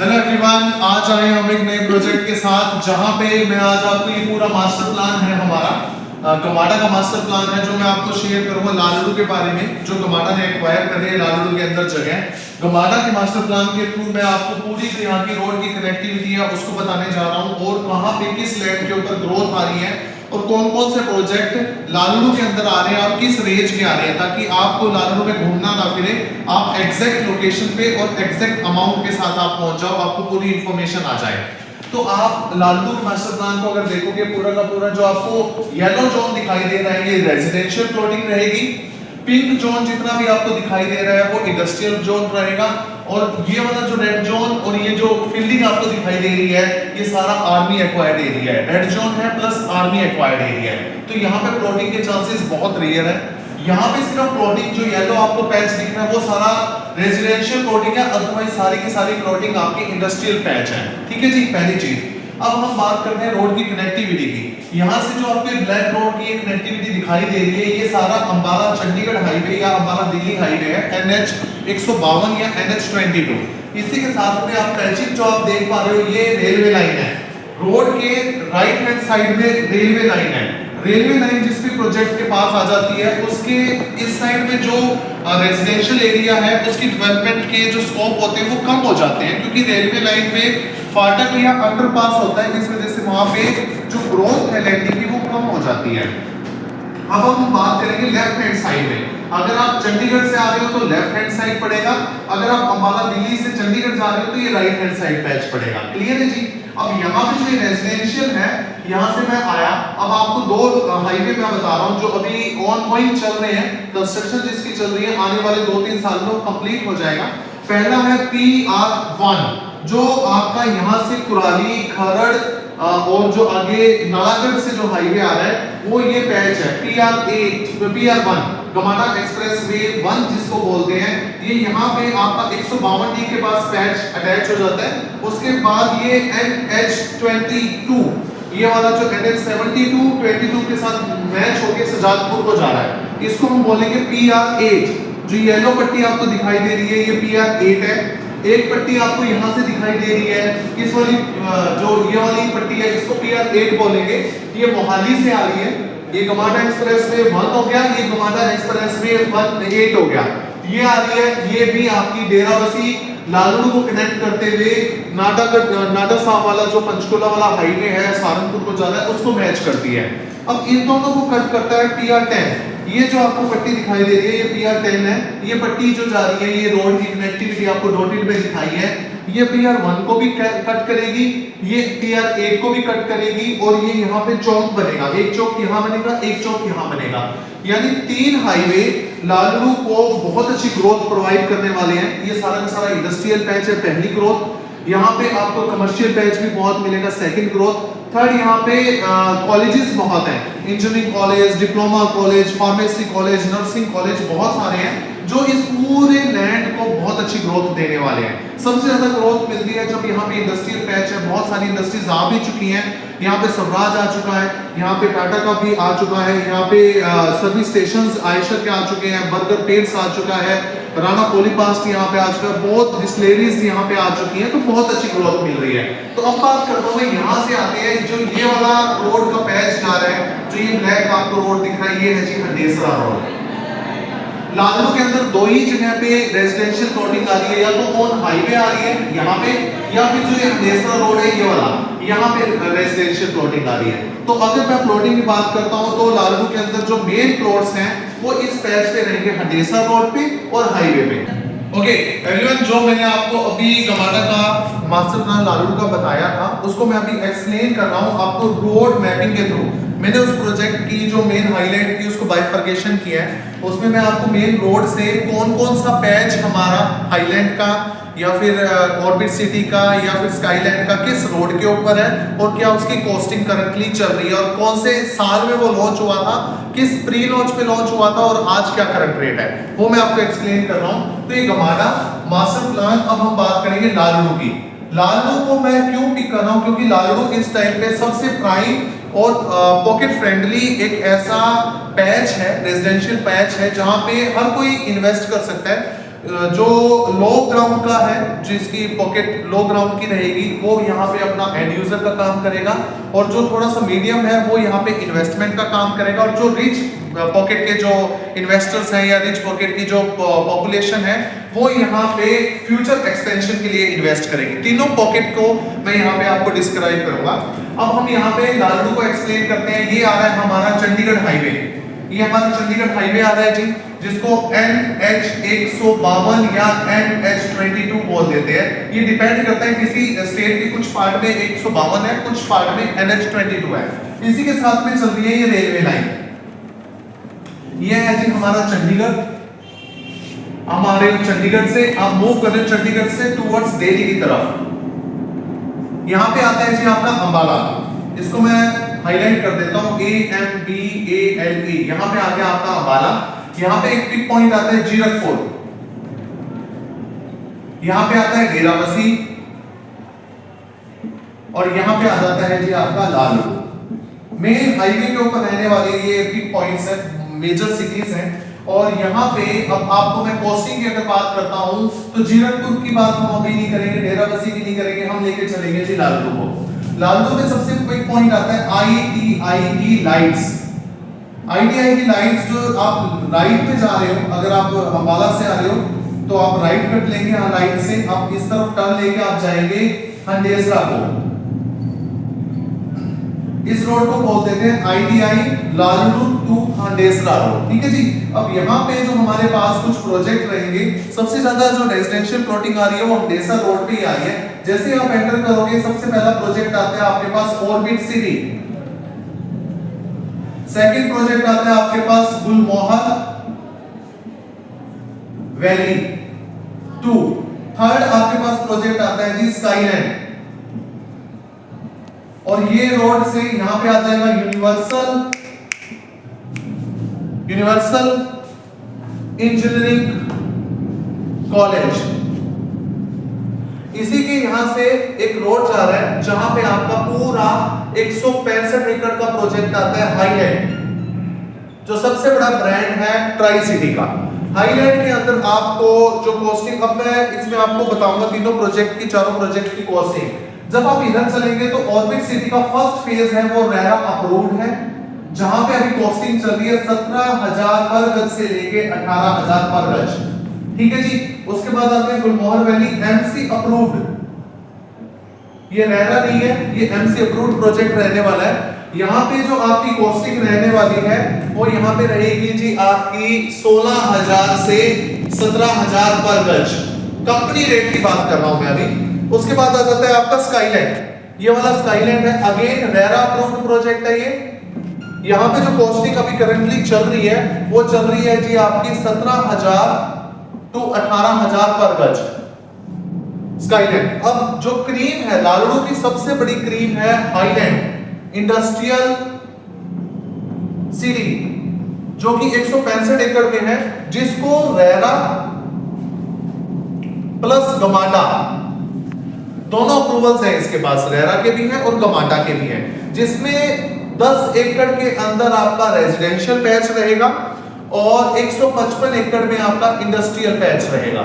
Hello everyone, आज आए हम एक नए प्रोजेक्ट के साथ जहां पे मैं आज आपको ये पूरा मास्टर प्लान है हमारा गमाडा का मास्टर प्लान है जो मैं आपको शेयर करूंगा लालड़ू के बारे में, जो गमाडा ने एक्वायर कर है लालड़ू के अंदर जगह। गमाडा के मास्टर प्लान के थ्रू मैं आपको पूरी जो यहाँ की रोड की कनेक्टिविटी है उसको बताने जा रहा हूँ और कहाँ पे किस लैंड के ऊपर ग्रोथ आ रही है और कौन कौन से प्रोजेक्ट लालड़ू के अंदर आ रहे हैं और किस रेंज के आ रहे हैं, ताकि आपको लालड़ू में घूमना ना फिरे, आप एग्जैक्ट लोकेशन पे और एग्जैक्ट अमाउंट के साथ आप पहुंच जाओ, आपको पूरी इंफॉर्मेशन आ जाए। तो आप लालड़ू मास्टर प्लान को अगर देखोगे पूरा का पूरा जो आपको येलो जोन दिखाई दे रहा है ये रेजिडेंशियल प्लॉटिंग रहेगी, पिंक जोन जितना भी आपको दिखाई दे रहा है वो इंडस्ट्रियल जोन रहेगा और ये वाला जो रेड जोन और ये जो फील्डिंग आपको दिखाई दे रही है ये सारा आर्मी एक्वायर्ड एरिया है। रेड जोन है प्लस आर्मी एक्वायर्ड एरिया है, तो यहाँ पे प्लॉटिंग के चांसेस बहुत रेयर है। यहाँ पे सिर्फ प्लॉटिंग जो येलो आपको पैच दिख रहा है वो सारा रेजिडेंशियल प्लॉटिंग है, अदरवाइज सारी की सारी प्लॉटिंग आपकी इंडस्ट्रियल पैच है। ठीक है जी, पहली चीज। अब हम बात करते हैं रोड की कनेक्टिविटी की। यहाँ से जो आपको ब्लैक रोड की कनेक्टिविटी दिखाई दे रही है ये सारा अंबाला चंडीगढ़ हाईवे या अंबाला दिल्ली हाईवे है, NH 152 या NH 22। इसी के साथ में आप पैचिंग जो आप देख पा रहे हो ये रेलवे लाइन है, रोड के राइट हैंड साइड में रेलवे लाइन है। रेलवे लाइन जिस भी प्रोजेक्ट के पास आ जाती है उसके इस साइड में जो रेजिडेंशियल एरिया है उसकी डेवलपमेंट के जो स्कोप होते हैं वो कम हो जाते हैं, क्योंकि रेलवे लाइन में फाटक या अंडरपास होता है, इस वजह से वहां पे जो ग्रोथ है लैंडिंग की वो कम हो जाती है। अब हम बात करेंगे लेफ्ट हैंड साइड में। अगर आप चंडीगढ़ से आ रहे हो तो लेफ्ट हैंड साइड पड़ेगा, अगर आप अंबाला दिल्ली से चंडीगढ़ जा रहे हो तो ये राइट हैंड साइड पैच पड़ेगा। क्लियर है जी। अब यहाँ पे जो रेजिडेंशियल है यहाँ से मैं आया, अब आपको दो हाईवे मैं बता रहा हूँ जो अभी ऑनगोइंग चल रहे हैं, कंस्ट्रक्शन जिसकी चल रही है, आने वाले 2-3 साल में कंप्लीट हो जाएगा। पहला है PR1 जो आपका यहाँ से कुराली खरड़ और जो आगे नालागढ़ से जो हाईवे आ रहा है वो ये पैच है PR1 गमाडा एक्सप्रेस वे 1 जिसको बोलते हैं। ये यहाँ पे आपका 152D के पास पैच अटैच हो जाता है। उसके बाद ये NH22 ये वाला जो NH72 के साथ मैच होके सजादपुर को जा रहा है, इसको हम बोलेंगे PR8। जो येलो पट्टी आपको दिखाई दे रही है ये PR8 है। एक पट्टी आपको यहाँ से दिखाई दे रही है, इस वाली जो ये वाली पट्टी है इसको PR8 बोलेंगे, ये मोहाली से आ रही है। ये गमाडा एक्सप्रेस वे 1 हो गया, ये गमाडा एक्सप्रेस वे 8 हो गया। ये आ रही है, ये भी आपकी डेराबस्सी लालड़ू को कनेक्ट करते हुए नाटा साहब वाला जो पंचकुला वाला हाईवे है सहारनपुर को जाना है उसको मैच करती है। अब इन दोनों को कट करता है PR10। ये जो आपको पट्टी दिखाई दे रही है ये PR10 है। ये पट्टी जो जा रही है ये रोड की कनेक्टिविटी आपको डॉटेड में दिखाई है, ये PR1 को भी कट करेगी, ये PR8 को भी कट करेगी और ये यहाँ पे चौक बनेगा, एक चौक यहाँ बनेगा, एक चौक यहाँ बनेगा। यानी 3 हाईवे लालड़ू को बहुत अच्छी ग्रोथ प्रोवाइड करने वाले हैं। ये सारा का सारा इंडस्ट्रियल पैच है, पहली ग्रोथ। यहाँ पे आपको कमर्शियल पैच भी बहुत मिलेगा, सेकंड ग्रोथ। थर्ड यहाँ पे कॉलेजेस बहुत हैं, engineering college, diploma college, pharmacy college, nursing college बहुत सारे हैं जो इस पूरे लैंड को बहुत अच्छी ग्रोथ देने वाले हैं। सबसे ज्यादा ग्रोथ मिलती है जब यहाँ पे इंडस्ट्रियल पैच है, बहुत सारी इंडस्ट्रीज आ भी चुकी हैं। यहाँ पे स्वराज आ चुका है, यहाँ पे टाटा का भी आ चुका है, यहाँ पे सर्विस स्टेशंस आयशर के आ चुके हैं, बर्गर पेंट्स आ चुका है, राणा पोलीपास्ट यहाँ पे आ चुका है, बहुत डिस्टिलरीज यहाँ पे आ चुकी हैं, तो बहुत अच्छी ग्रोथ मिल रही है। तो अब बात करता हूँ मैं यहाँ से आते हैं जो ये वाला रोड का पैच जा रहा है, जो ये ब्लैक आपको रोड दिख रहा है ये है जी हंडेसरा रोड। लालड़ू के अंदर 2 ही जगह पे रेजिडेंशियल प्लॉटिंग आ रही है, या तो ऑन हाईवे आ रही है यहाँ पे, या फिर जो ये हंडेसरा रोड है ये वाला यहाँ पे रेजिडेंशियल प्लॉटिंग आ रही है। तो अगर मैं प्लॉटिंग की बात करता हूँ तो लालड़ू के अंदर जो मेन प्लॉट्स हैं वो इस पैच पे रहेंगे, हंडेसरा रोड पे और हाईवे पे। ओके एवरीवन, जो मैंने आपको अभी गमाडा का मास्टर प्लान लालड़ू का बताया था उसको मैं अभी एक्सप्लेन कर रहा हूँ आपको रोड मैपिंग के थ्रू। मैंने उस प्रोजेक्ट की जो मेन हाईलाइट की उसको बाइफर्केशन किया है, उसमें मैं आपको मेन रोड से कौन कौन सा पैच हमारा हाईलैंड का या फिर ऑर्बिट सिटी का या फिर स्काईलैंड का किस रोड के ऊपर है और क्या उसकी कॉस्टिंग करंटली चल रही है और कौन से साल में वो लॉन्च हुआ था, किस प्री लॉन्च पे लॉन्च हुआ था और आज क्या करंट रेट है, वो मैं आपको एक्सप्लेन कर रहा हूँ। तो ये गमाडा मास्टर प्लान। अब हम बात करेंगे लालड़ू की। लालड़ू को मैं क्यों पिक कर रहा हूँ, क्योंकि लालड़ू इस टाइम पे सबसे प्राइम और पॉकेट फ्रेंडली एक ऐसा पैच है, रेजिडेंशियल पैच है जहां पे हर कोई इन्वेस्ट कर सकता है। जो लो ग्राउंड का है, जिसकी पॉकेट लो ग्राउंड की रहेगी, वो यहाँ पे अपना एंड यूजर का काम करेगा, और जो थोड़ा सा मीडियम है वो यहाँ पे इन्वेस्टमेंट का काम करेगा, और जो रिच पॉकेट के जो इन्वेस्टर्स हैं या रिच पॉकेट की जो पॉपुलेशन है वो यहाँ पे फ्यूचर एक्सपेंशन के लिए इन्वेस्ट करेगी। तीनों पॉकेट को मैं यहाँ पे आपको डिस्क्राइब करूंगा। अब हम यहाँ पे लालडू को एक्सप्लेन करते हैं। ये आ रहा है हमारा चंडीगढ़ हाईवे, ये हमारा चंडीगढ़ हाईवे आ रहा है जी, जिसको NH 152 या NH 22 बोल देते हैं। ये डिपेंड करता है किसी स्टेट के कुछ पार्ट में 152 है, कुछ पार्ट में NH 22 है। इसी के साथ में चल रही है ये रेलवे लाइन। ये है जी हमारा चंडीगढ़। हमारे चंडीगढ़ से आप मूव कर रहे हो, चंडीगढ़ से टुवर्ड्स दिल्ली की तरफ। यहाँ पे आता है जी आपका अंबाला, इसको मैं हाईलाइट कर देता हूँ, AMBALE। यहाँ पे आ गया आपका अंबाला। यहाँ पे एक पिक पॉइंट आता है जीरकपुर, यहाँ पे आता है डेराबस्सी, और यहाँ पे आ जाता है जी आपका लालू। मेन हाईवे के ऊपर रहने वाले ये पिक पॉइंट्स हैं, मेजर सिटीज हैं। और यहाँ पे अब आपको मैं कॉस्टिंग की अगर बात करता हूँ तो जीरकपुर की बात हम अभी नहीं करेंगे, डेराबस्सी की नहीं करेंगे, हम लेके चलेंगे जी लालू को। लालू में सबसे पिक पॉइंट आता है ITIT लाइट्स। ITIT लाइट्स जो आप राइट पे जा रहे हो, अगर आप अंबाला से आ रहे हो तो आप राइट कट लेंगे, हाँ राइट से आप इस तरफ टर्न लेके आप जाएंगे हंडेसरा को। इस रोड को बोलते थे ITI Lalu to Handesra road, ठीक है जी। अब यहाँ पे जो हमारे पास कुछ प्रोजेक्ट रहेंगे, सबसे ज्यादा जो रेजिडेंशियल प्लॉटिंग आ रही है वो हंडेसरा रोड पे ही आ रही है। जैसे आप एंटर करोगे सबसे पहला प्रोजेक्ट आता है आपके पास ऑर्बिट सिटी, सेकंड प्रोजेक्ट आता है आपके पास गुलमोहर वैली 2, थर्ड आपके पास प्रोजेक्ट आता है जी स्काईलैंड, और ये रोड से यहां पे आ जाएगा यूनिवर्सल इंजीनियरिंग कॉलेज। इसी के यहां से एक रोड जा रहा है जहां पे आपका पूरा 165 एकड़ का प्रोजेक्ट आता है हाईलैंड, जो सबसे बड़ा ब्रांड है ट्राई सिटी का। हाईलैंड के अंदर आपको जो कॉस्टिंग, अब मैं इसमें आपको बताऊंगा तीनों प्रोजेक्ट की, चारों प्रोजेक्ट की कॉस्टिंग। जब आप इधर चलेंगे तो ऑर्बिट सिटी का फर्स्ट फेज है वो रेरा अप्रूव्ड है, जहां पे अभी कॉस्टिंग चल रही है 17,000 पर गज से लेके 18,000 पर गज, ठीक है जी। उसके बाद आते हैं गुलमोहर वैली, MC अप्रूव्ड, ये रेरा नहीं है, ये MC अप्रूव्ड प्रोजेक्ट रहने वाला है। यहाँ पे जो आपकी कॉस्टिंग रहने वाली है वो यहाँ पे रहेगी जी आपकी 16,000 से 17,000 पर गज, कंपनी रेट की बात कर रहा हूं मैं अभी। उसके बाद आ जाता है आपका स्काईलैंड, ये वाला स्काईलैंड है, अगेन रेरा अप्रूव्ड प्रोजेक्ट है ये। यहाँ पे जो कॉस्टिंग अभी करंटली चल रही है वो चल रही है जी आपकी 17,000 टू 18,000 पर गज स्काईलैंड। अब जो क्रीम है, लालड़ू की सबसे बड़ी क्रीम है हाईलैंड इंडस्ट्रियल सिटी, जो कि 165 एकड़ में है, जिसको रेरा प्लस गमाडा दोनों अप्रूवल्स हैं इसके पास, रेरा के भी हैं और गमाडा के भी हैं, जिसमें 10 एकड़ के अंदर आपका रेजिडेंशियल पैच रहेगा और 155 एकड़ में आपका इंडस्ट्रियल पैच रहेगा।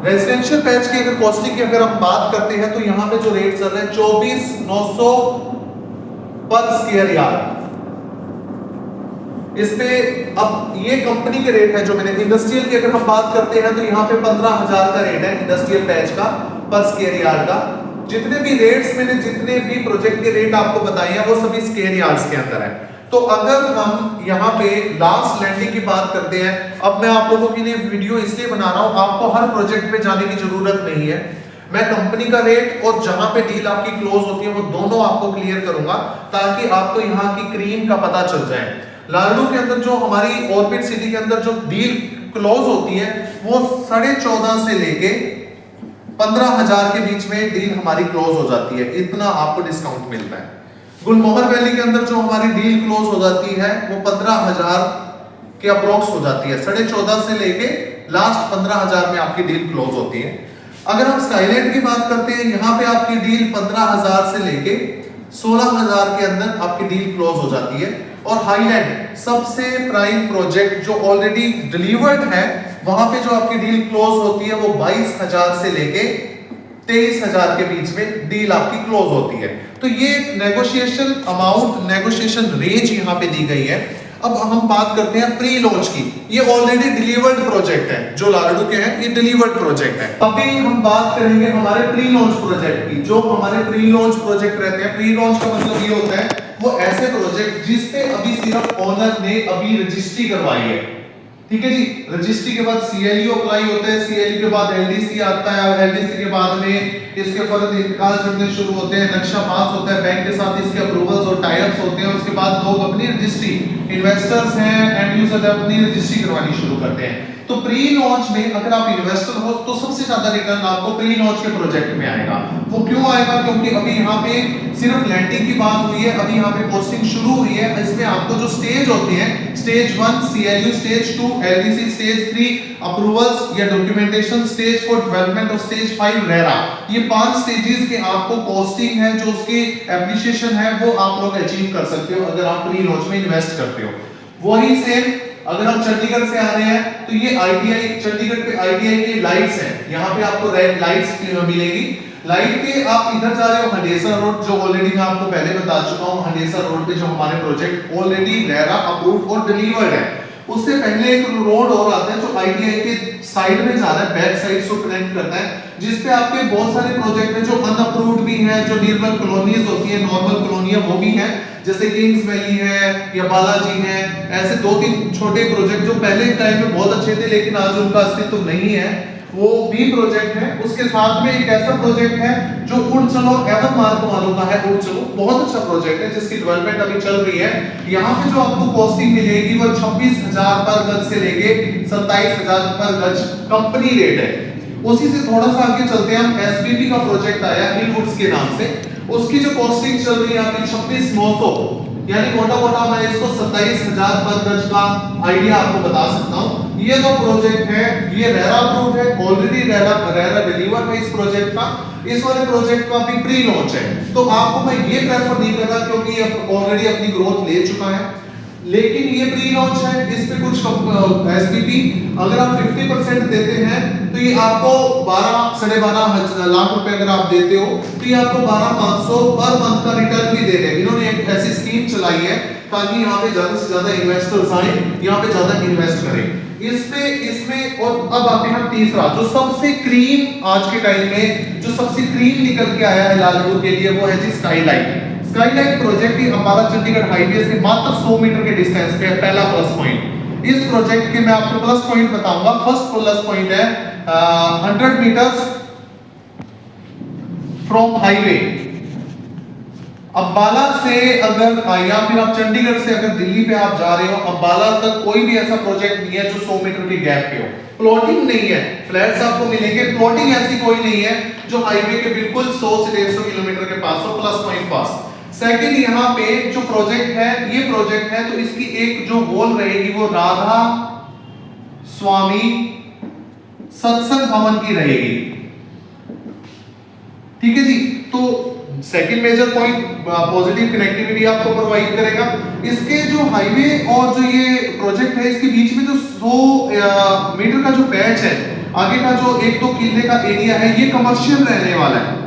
रेजिडेंशियल पैच की अगर कॉस्टिंग की अगर हम बात करते हैं तो यहाँ पे जो रेट चल रहे हैं 24,900 पर स्क्वायर यार्ड। इस पे अब ये कंपनी के रेट है, जो मैंने इंडस्ट्रियल की अगर हम बात करते हैं तो यहाँ पे 15,000 का रेट है इंडस्ट्रियल पैच का पर स्क्वायर यार्ड का। जितने भी रेट्स मैंने जितने भी प्रोजेक्ट के रेट आपको बताए हैं वो सभी स्क्वायर यार्ड्स के अंदर है। तो अगर हम यहाँ पे लास्ट लैंडिंग की बात करते हैं, अब मैं आप लोगों के लिए वीडियो इसलिए बना रहा हूँ, आपको हर प्रोजेक्ट पे जाने की जरूरत नहीं है। मैं कंपनी का रेट और जहां पे डील आपकी क्लोज होती है वो दोनों आपको क्लियर करूंगा, ताकि आपको यहाँ की क्रीम का पता चल जाए। लालडू के अंदर जो हमारी ऑर्बिट सिटी के अंदर जो डील क्लोज होती है वो 14.5 से लेके 15,000 के बीच में डील हमारी क्लोज हो जाती है, इतना आपको डिस्काउंट मिलता है। गुलमोहर वैली के अंदर जो हमारी डील क्लोज हो जाती है वो 15,000 के अप्रोक्स हो जाती है, 14.5 से लेके लास्ट 15,000 में आपकी डील क्लोज होती है। अगर हम स्काईलैंड की बात करते हैं, यहाँ पे आपकी डील 15,000 से लेके 16,000 के अंदर आपकी डील क्लोज हो जाती है। और हाईलैंड सबसे प्राइम प्रोजेक्ट जो ऑलरेडी डिलीवर्ड है वहां पे जो आपकी डील क्लोज होती है वो 22,000 से लेके 23,000 के बीच में डील आपकी क्लोज होती है। तो ये नेगोशिएशन अमाउंट, नेगोशिएशन रेंज यहाँ पे दी गई है। अब हम बात करते हैं प्री लॉन्च की। ये ऑलरेडी डिलीवर्ड प्रोजेक्ट है, जो लालड़ू के हैं ये डिलीवर्ड प्रोजेक्ट है। अभी हम बात करेंगे हमारे प्री लॉन्च प्रोजेक्ट की। जो हमारे प्री लॉन्च प्रोजेक्ट रहते हैं, प्री लॉन्च का मतलब ये होता है वो ऐसे प्रोजेक्ट जिसपे अभी सिर्फ ओनर ने अभी रजिस्ट्री करवाई है, ठीक है जी। रजिस्ट्री के बाद सीएलयू अप्लाई होता है, सीएलयू के बाद एलडीसी आता है, एलडीसी के बाद में इसके फर्द इंतकाल चढ़ने शुरू होते हैं, नक्शा पास होता है, बैंक के साथ इसके अप्रूवल्स और टाइप्स होते हैं। उसके बाद लोग अपनी रजिस्ट्री, इन्वेस्टर्स हैं, एंड यूजर अपनी रजिस्ट्री करवानी शुरू करते हैं। तो प्री लॉन्च में अगर आप इन्वेस्टर हो तो सबसे ज्यादा रिटर्न आपको प्री लॉन्च के प्रोजेक्ट में आएगा। वो क्यों आएगा? क्योंकि अभी यहाँ पे सिर्फ लैंडिंग की बात हुई है, अभी यहाँ पे पोस्टिंग शुरू हुई है। इसमें आपको जो स्टेज होती है, stage 1 CLU, stage 2 LDC, stage 3 approvals या डॉक्यूमेंटेशन, स्टेज 4 डेवलपमेंट और स्टेज 5 रेरा, ये 5 स्टेजेस के आपको पोस्टिंग है, जो उसकी एप्रिसिएशन है वो आप लोग अचीव कर सकते हो अगर आप प्री लॉन्च में इन्वेस्ट करते हो। वही सेम अगर हम चंडीगढ़ से आ रहे हैं तो ये आईटीआई, चंडीगढ़ पे आईटीआई की लाइट्स हैं, यहाँ पे आपको रेड लाइट्स मिलेगी। लाइट पे आप इधर जा रहे हो हंडेसा रोड, जो ऑलरेडी मैं आपको पहले बता चुका हूँ, हंडेसा रोड पे जो हमारे प्रोजेक्ट ऑलरेडी रेरा अप्रूव्ड और डिलीवर्ड है। उससे पहले एक रोड और आता है जो आईटीआई के साइड में जा रहा है, बैक साइड से कनेक्ट करता है, जिसपे आपके बहुत सारे प्रोजेक्ट हैं जो अनअप्रूव्ड भी हैं, जो निर्मल कॉलोनीज होती है, नॉर्मल कॉलोनियां वो भी हैं, जैसे किंग्स वैली है या बालाजी है। ऐसे 2-3 छोटे प्रोजेक्ट जो पहले टाइम में बहुत अच्छे थे लेकिन आज उनका अस्तित्व नहीं है, वो भी प्रोजेक्ट है। उसके साथ में एक ऐसा प्रोजेक्ट है जो उड़ चलो एवं मार्ग वालों का है, उड़ चलो बहुत अच्छा प्रोजेक्ट है जिसकी डेवलपमेंट अभी चल रही है। यहाँ पे जो आपको कॉस्टिंग मिलेगी वो 26,000 पर गज से लेके 27,000 पर गज कंपनी रेट है। उसी से थोड़ा सा आगे चलते हैं हम, एसबीपी का प्रोजेक्ट आया हिलवुड्स के नाम से, उसकी जो कॉस्टिंग चल रही है आपकी 26,900, यानी मोटा मोटा मैं इसको 27,000 पर गज का आइडिया आपको बता सकता हूँ। ये जो प्रोजेक्ट है ये रेरा अप्रूव्ड है, ऑलरेडी रेरा डिलीवर है इस प्रोजेक्ट का। इस वाले प्रोजेक्ट का भी प्री लॉन्च है, तो आपको मैं ये प्रेफर नहीं कर रहा क्योंकि ये ऑलरेडी अपनी ग्रोथ ले चुका है, लेकिन ये प्री लॉन्च है। इस पे कुछ एसबीपी अगर आप 50% देते हैं तो ये आपको 12-12.5 लाख रुपए अगर आप देते हो तो ये आपको 12,500 पर मंथ का रिटर्न भी दे देगा। इन्होंने एक ऐसी स्कीम चलाई है ताकि यहाँ पे ज्यादा से ज्यादा इन्वेस्टर्स आए, यहाँ पे ज्यादा इन्वेस्ट करें इसमें। और अब आते हैं तीसरा, जो सबसे क्रीम आज के टाइम में जो सबसे क्रीम निकल के आया है लालगढ़ के लिए, वो है जी स्काईलाइट। स्काईलाइट प्रोजेक्ट ही अंबाला चंडीगढ़ हाईवे से मात्र 100 मीटर के डिस्टेंस पे है। पहला प्लस पॉइंट इस प्रोजेक्ट के मैं आपको प्लस पॉइंट बताऊंगा। फर्स्ट प्लस पॉइंट है 100 मीटर्स फ्रॉम हाईवे। अंबाला से अगर या फिर आप चंडीगढ़ से अगर दिल्ली पे आप जा रहे हो, अंबाला तक कोई भी ऐसा प्रोजेक्ट नहीं है जो 100 मीटर के गैप पे हो। प्लॉटिंग नहीं है, फ्लैट्स आपको मिलेंगे, प्लॉटिंग ऐसी कोई नहीं है जो हाईवे के बिल्कुल 100 से 150 किलोमीटर के पास हो। प्लस पॉइंट पास। सेकंड, यहाँ पे जो प्रोजेक्ट है ये प्रोजेक्ट है तो इसकी एक जो वॉल रहेगी वो राधा स्वामी सत्संग भवन की रहेगी, ठीक है जी। तो second major point positive connectivity आपको प्रोवाइड करेगा। इसके जो हाईवे और जो ये प्रोजेक्ट है इसके बीच में जो 100 मीटर का जो पैच है, आगे का जो 1-2 किले का एरिया है, ये कमर्शियल रहने वाला है।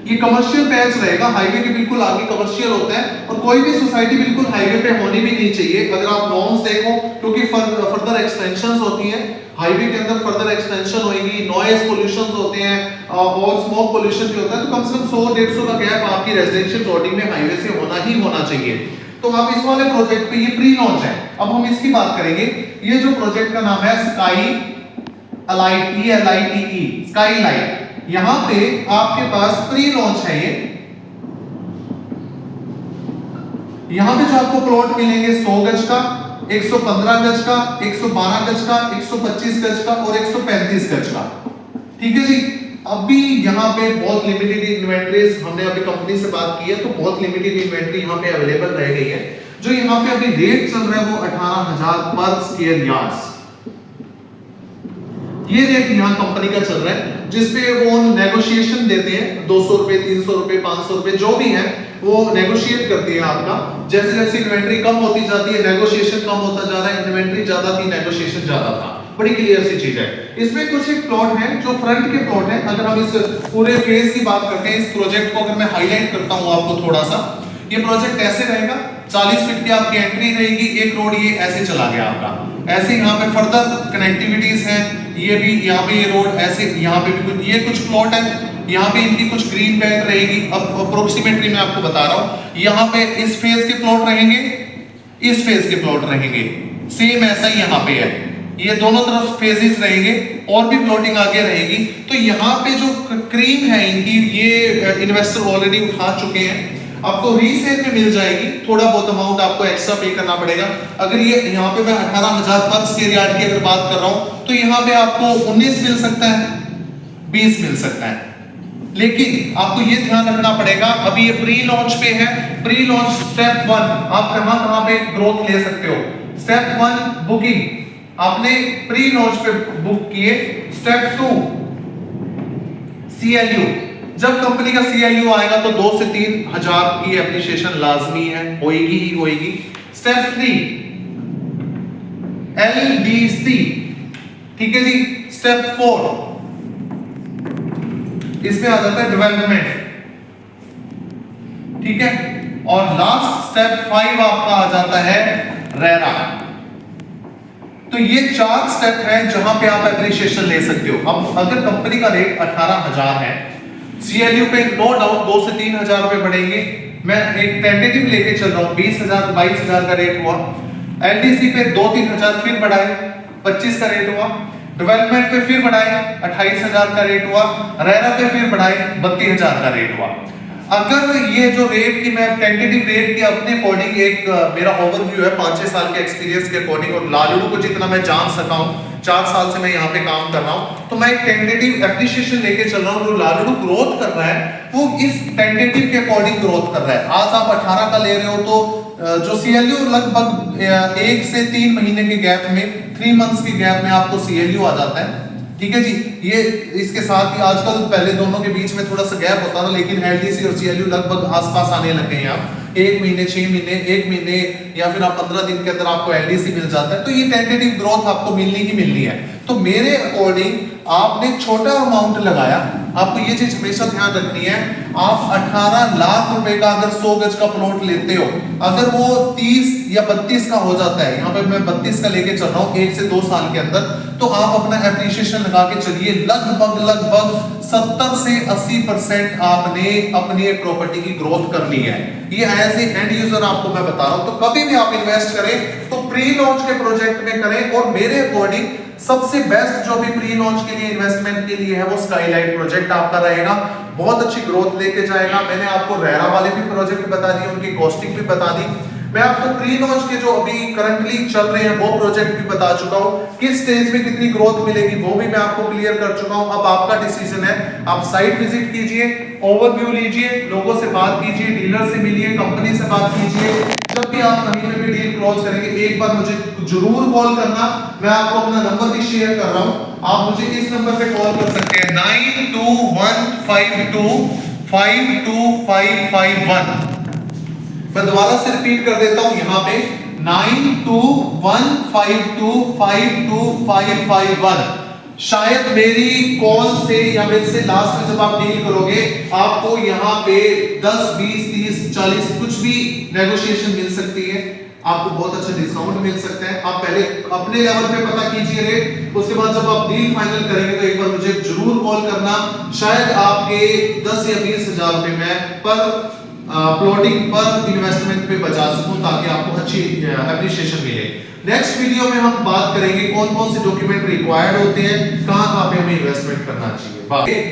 ये कमर्शियल पैच रहेगा, हाईवे के बिल्कुल आगे कमर्शियल होता है और कोई भी सोसाइटी बिल्कुल हाईवे पे होनी भी नहीं चाहिए। अगर आप नॉर्म्स देखो, क्योंकि फर्दर एक्सटेंशंस होती हैं हाईवे के अंदर, फर्दर एक्सटेंशन होगी, नॉइज पोल्यूशन होते हैं और स्मोक पोल्यूशन भी होता है, तो कम से कम 100-150 का गैप आपकी रेजिडेंशियल प्लॉटिंग में हाईवे से होना ही होना चाहिए। तो आप इस वाले प्रोजेक्ट पे ये प्री लॉन्च है। अब हम इसकी बात करेंगे। ये जो प्रोजेक्ट का नाम है स्काईलाइट, स्काईलाइट। यहां पे आपके पास प्री लॉन्च है ये। यहां पे जो आपको प्लॉट मिलेंगे 100 गज का, 115 गज का, 112 गज का, 125 गज का और 135 गज का, ठीक है जी। अभी यहाँ पे बहुत लिमिटेड इन्वेंटरीज, हमने अभी कंपनी से बात की है तो बहुत लिमिटेड इन्वेंटरी यहाँ पे अवेलेबल रह गई है। जो यहाँ पे अभी रेट चल रहा है वो 18,000 पर स्क्वायर यार्ड्स। ये रेट यहाँ कंपनी का चल रहा है, जिसपे वो नेगोशिएशन देते हैं 200 रुपए, 300 रुपए, 500 रुपए, जो भी है वो नेगोशिएट करती है आपका। जैसे जैसे इन्वेंट्री कम होती जाती है, नेगोशिएशन कम होता जा रहा है, इन्वेंट्री ज्यादा थी, नेगोशिएशन ज्यादा था। बड़ी क्लियर सी चीज है। इसमें कुछ एक प्लॉट है जो फ्रंट के प्लॉट है। अगर हम इस पूरे फेज की बात करते हैं, इस प्रोजेक्ट को अगर मैं हाईलाइट करता हूं आपको थोड़ा सा, ये प्रोजेक्ट ऐसे रहेगा, 40 फीट की आपकी एंट्री रहेगी, एक रोड ये ऐसे चला गया आपका, ऐसे यहाँ पे फर्दर कनेक्टिविटीज हैं, ये भी यहाँ पे ये रोड ऐसे, यहाँ पे भी कुछ, ये कुछ प्लॉट है, यहाँ पे इनकी कुछ ग्रीन बेल्ट रहेगी। अब अप्रोक्सीमेटली मैं आपको बता रहा हूँ, यहाँ पे इस फेज के प्लॉट रहेंगे, इस फेज के प्लॉट रहेंगे, सेम ऐसा ही यहाँ पे है, ये दोनों तरफ फेजेस रहेंगे और भी प्लॉटिंग आगे रहेगी। तो यहाँ पे जो क्रीम है इनकी, ये इन्वेस्टर ऑलरेडी उठा चुके हैं, आपको रीसेल में मिल जाएगी, थोड़ा बहुत अमाउंट आपको एक्स्ट्रा पे करना पड़ेगा। अगर ये यहाँ पे मैं 18,000 पर स्क्वायर यार्ड की अगर बात कर रहा हूँ, तो यहाँ पे आपको 19 मिल सकता है, 20 मिल सकता है। लेकिन आपको ये ध्यान रखना पड़ेगा, अभी ये प्री लॉन्च पे है, प्री लॉन्च स्टेप 1 आप कहां पे ग्रोथ ले सकते हो। स्टेप 1 बुकिंग आपने प्री लॉन्च पे बुक किए। स्टेप 2 CLU, जब कंपनी का CLU आएगा तो 2 से 3 हजार की एप्रिसिएशन लाजमी है, होएगी ही होएगी। स्टेप 3 LDC, ठीक है जी। स्टेप 4 इसमें आ जाता है डेवलपमेंट, ठीक है। और लास्ट स्टेप 5 आपका आ जाता है रेरा। तो ये 4 स्टेप है जहां पे आप एप्रिसिएशन ले सकते हो। अब अगर कंपनी का रेट 18,000 है, CLU पे नो डाउट 2 से 3 हजार रुपए बढ़ेंगे। मैं एक टेंटेटिव लेके चल रहा हूं, 20,000 22,000 का रेट हुआ। LDC पे 2-3 हजार फिर बढ़ाए, 25 का रेट हुआ। डेवलपमेंट पे फिर बढ़ाए, 28,000 का रेट हुआ। रेरा पे फिर बढ़ाए, 32,000 का रेट हुआ। अगर ये जो रेट की मैं टेंटेटिव रेट की अपने अकॉर्डिंग एक मेरा ओवरव्यू है 5-6 साल के एक्सपीरियंस के अकॉर्डिंग, और लालू को जितना मैं जान सका हूं, 4 साल से मैं यहाँ पे काम कर रहा हूं, तो मैं एक टेंटेटिव एप्रिसिएशन लेके चल रहा हूं। जो लालू ग्रोथ कर रहा है वो इस टेंटेटिव के अकॉर्डिंग ग्रोथ कर रहा है। आज आप 18 का ले रहे हो तो जो CLU लगभग 1 से 3 महीने के गैप में, 3 मंथ्स के गैप में आपको CLU आ जाता है, ठीक है जी। ये इसके साथ ही आजकल पहले दोनों के बीच में थोड़ा सा गैप होता था, लेकिन LDC और CLU लगभग आसपास आने लगे हैं। आप 1 महीने, 6 महीने, 1 महीने या फिर आप 15 दिन के अंदर आपको LDC मिल जाता है। तो ये टेंटेटिव ग्रोथ आपको मिलनी ही मिलनी है। तो मेरे अकॉर्डिंग आपने छोटा अमाउंट लगाया, आपको ये चीज हमेशा ध्यान रखनी है। आप 18 लाख रुपए का अगर 100 गज का प्लॉट लेते हो, अगर वो 30 या 32 का हो जाता है, यहाँ पे मैं 32 का लेके चल रहा हूँ 1 से 2 साल के अंदर, तो आप अपना एप्रिसिएशन लगा के चलिए, लगभग 70 से 80% आपने अपनी प्रॉपर्टी की ग्रोथ कर ली है। ये एज ए एंड यूजर आपको मैं बता रहा हूं। तो कभी भी आप इन्वेस्ट करें तो प्री लॉन्च के प्रोजेक्ट में करें, और मेरे अकॉर्डिंग सबसे बेस्ट जो भी प्री लॉन्च के लिए इन्वेस्टमेंट के लिए है वो स्काईलाइट प्रोजेक्ट आपका रहेगा, बहुत अच्छी ग्रोथ लेके जाएगा। मैंने आपको रेरा वाले भी प्रोजेक्ट बता दिए, उनकी कॉस्टिंग भी बता दी। मैं आपको प्री लॉन्च के जो अभी करंटली चल रहे हैं वो प्रोजेक्ट भी बता चुका हूं, किस स्टेज में कितनी ग्रोथ मिलेगी वो भी मैं आपको क्लियर कर चुका हूं। अब आपका डिसीजन है, आप साइट विजिट कीजिए, ओवरव्यू लीजिए, लोगों से बात कीजिए, डीलर से मिलिए, कंपनी से बात कीजिए। जब भी आप कहीं पे भी डील क्लोज करेंगे एक बार मुझे जरूर कॉल करना। मैं आपको अपना नंबर भी शेयर कर रहा हूं, आप मुझे इस नंबर पे कॉल कर सकते हैं 9215252551। मैं दोबारा से रिपीट कर देता हूं, यहाँ पे 9215252551। शायद मेरी कॉल से या मेरे से लास्ट में जब आप डील करोगे आपको यहाँ पे 10, 20, 30, 40 कुछ भी नेगोशिएशन मिल सकती है, आपको बहुत अच्छा डिस्काउंट मिल सकता है। आप पहले अपने लेवल पे पता कीजिए रेट, उसके बाद जब आप डील फाइनल करेंगे तो एक बार मुझे जरूर कॉल करना। शायद आपके 10 या 20 हजार रुपए में पर प्लॉटिंग पर इन्वेस्टमेंट पे बचा सकूं, ताकि आपको अच्छी एप्रिसिएशन मिले। नेक्स्ट वीडियो में हम बात करेंगे कौन कौन से डॉक्यूमेंट रिक्वायर्ड होते हैं, कहां पे हमें इन्वेस्टमेंट करना चाहिए।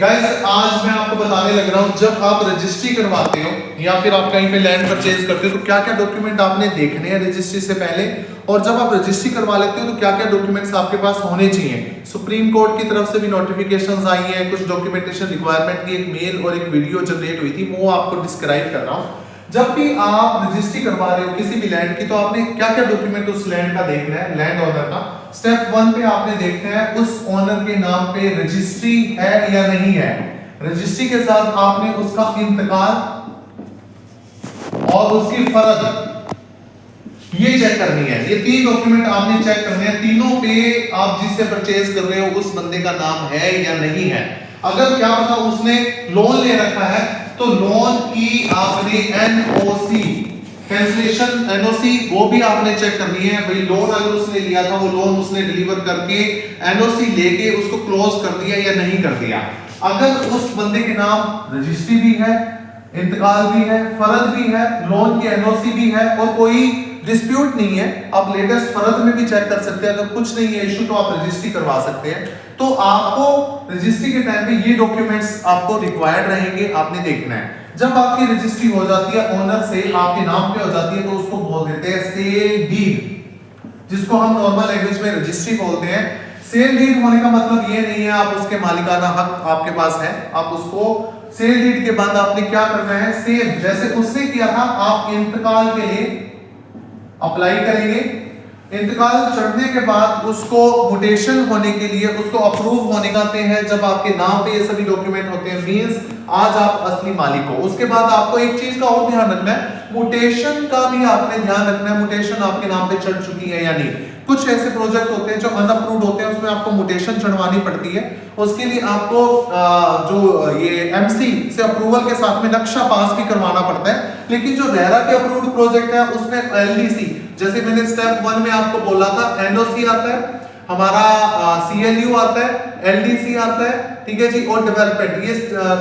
गाइस आज मैं आपको बताने लग रहा हूं, जब आप रजिस्ट्री करवाते हो या फिर आप कहीं पे लैंड परचेज करते हो तो क्या क्या डॉक्यूमेंट आपने देखने हैं रजिस्ट्री से पहले, और जब आप रजिस्ट्री करवा लेते हो तो क्या क्या डॉक्यूमेंट्स आपके पास होने चाहिए। सुप्रीम कोर्ट की तरफ से भी नोटिफिकेशंस आई हैं, कुछ डॉक्यूमेंटेशन रिक्वायरमेंट की एक मेल और एक वीडियो जनरेट हुई थी, वो आपको डिस्क्राइब कर रहा हूं। जब भी आप रजिस्ट्री करवा रहे हो किसी भी लैंड की, तो आपने क्या क्या डॉक्यूमेंट उस लैंड का देखना है, लैंड ओनर का। स्टेप 1 पे आपने देखना है उस ओनर के नाम पे रजिस्ट्री है या नहीं है। रजिस्ट्री के साथ आपने उसका इंतकाल और उसकी फर्द ये चेक करनी है। ये 3 डॉक्यूमेंट आपने चेक करने हैं। तीनों पे आप जिससे परचेज कर रहे हो उस बंदे का नाम है या नहीं है। अगर क्या पता उसने लोन ले रखा है तो लोन की आपने एनओसी, कैंसिलेशन एनओसी, वो भी आपने चेक करनी है। भाई लोन अगर उसने लिया था, वो लोन उसने डिलीवर करके एनओसी लेके उसको क्लोज कर दिया या नहीं कर दिया। अगर उस बंदे के नाम रजिस्ट्री भी है, इंतकाल भी है, फर्द भी है, लोन की एनओसी भी है और कोई डिस्प्यूट नहीं है, आप लेटेस्ट फर्द में भी चेक कर सकते हैं। अगर कुछ नहीं है इशू तो आप रजिस्ट्री करवा सकते हैं। तो आपको रजिस्ट्री के टाइम पे ये डॉक्यूमेंट्स आपको रिक्वायर्ड रहेंगे, आपने देखना है। जब आपकी रजिस्ट्री हो जाती है, ओनर से आपके नाम पे हो जाती है, तो उसको बोल देते हैं सेल डीड, जिसको हम नॉर्मल लैंग्वेज में रजिस्ट्री बोलते हैं। सेल डीड होने का मतलब ये नहीं है आप उसके मालिकाना हक आपके पास है, आप उसको सेल डीड के बाद आपने क्या करना है, सेम जैसे उसने किया था आप इंतकाल के लिए अप्लाई करेंगे। इंतकाल चढ़ने के बाद उसको म्यूटेशन होने के लिए उसको अप्रूव होने आते हैं। जब आपके नाम पे ये सभी डॉक्यूमेंट होते हैं, मींस आज आप असली मालिक हो। उसके बाद आपको एक चीज का और ध्यान रखना है, म्यूटेशन का भी आपने ध्यान रखना है, म्यूटेशन आपके नाम पे चढ़ चुकी है या नहीं। कुछ ऐसे प्रोजेक्ट होते हैं जो अनअप्रूव्ड होते हैं, उसमें आपको म्यूटेशन चढ़वानी पड़ती है। उसके लिए आपको जो ये एमसी से अप्रूवल के साथ में नक्शा पास भी करवाना पड़ता है। लेकिन जो रेरा के अप्रूव्ड प्रोजेक्ट है उसमें एलडीसी, जैसे मैंने स्टेप 1 में आपको बोला था, एनओसी आता है हमारा, सीएलयू आता है, एलडीसी आता है, ठीक है जी, और डेवलपमेंट, ये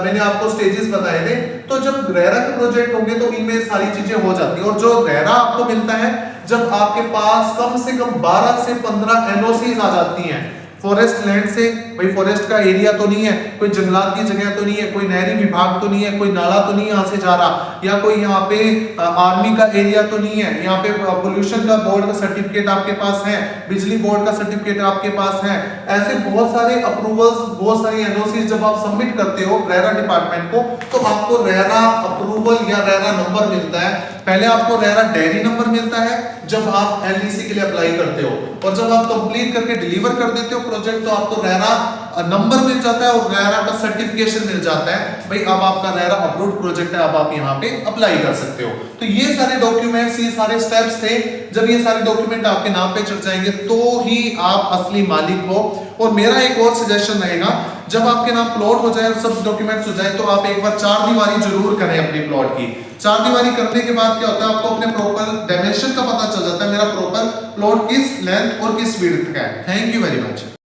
मैंने आपको स्टेजेस बताए थे। तो जब रेरा के प्रोजेक्ट होंगे तो इनमें सारी चीजें हो जाती है। और जो रेरा आपको मिलता है जब आपके पास कम से कम 12 से 15 एनओसीज आ जाती हैं फॉरेस्ट लैंड से। भाई फॉरेस्ट का एरिया तो नहीं है, कोई जंगलात की जगह तो नहीं है, कोई नहरी विभाग तो नहीं है, कोई नाला तो नहीं यहाँ से जा रहा, या कोई यहाँ पे आर्मी का एरिया तो नहीं है, यहाँ पे पोल्यूशन का बोर्ड का सर्टिफिकेट आपके पास है, बिजली बोर्ड का सर्टिफिकेट आपके पास है। ऐसे बहुत सारे अप्रूवल्स, बहुत सारी एनओसी जब आप सबमिट करते हो रेरा डिपार्टमेंट को, तो आपको रेरा अप्रूवल या रेरा नंबर मिलता है। पहले आपको रेरा डेयरी नंबर मिलता है जब आप एलडीसी के लिए अप्लाई करते हो, और जब आप कंप्लीट करके डिलीवर कर देते हो प्रोजेक्ट तो आपको रेरा नंबर मिल जाता है और रेरा का सर्टिफिकेशन मिल जाता है। भाई अब आपका रेरा अप्रूव्ड प्रोजेक्ट है, अब आप यहाँ पे अप्लाई कर सकते हो। तो ये सारे डॉक्यूमेंट्स, ये सारे स्टेप्स थे। जब ये सारे डॉक्यूमेंट आपके नाम पे चढ़ जाएंगे तो ही आप असली मालिक हो। और मेरा एक और सजेशन रहेगा, जब आपके नाम प्लॉट हो जाए और सब डॉक्यूमेंट्स हो जाए तो आप एक बार 4 दीवारी जरूर करें अपनी प्लॉट की। 4 दीवारी करने के बाद क्या होता है, आपको अपने प्रॉपर डायमेंशन का पता चल जाता है, मेरा प्रॉपर प्लॉट किस लेंथ और किस विड्थ का है। Thank you very much.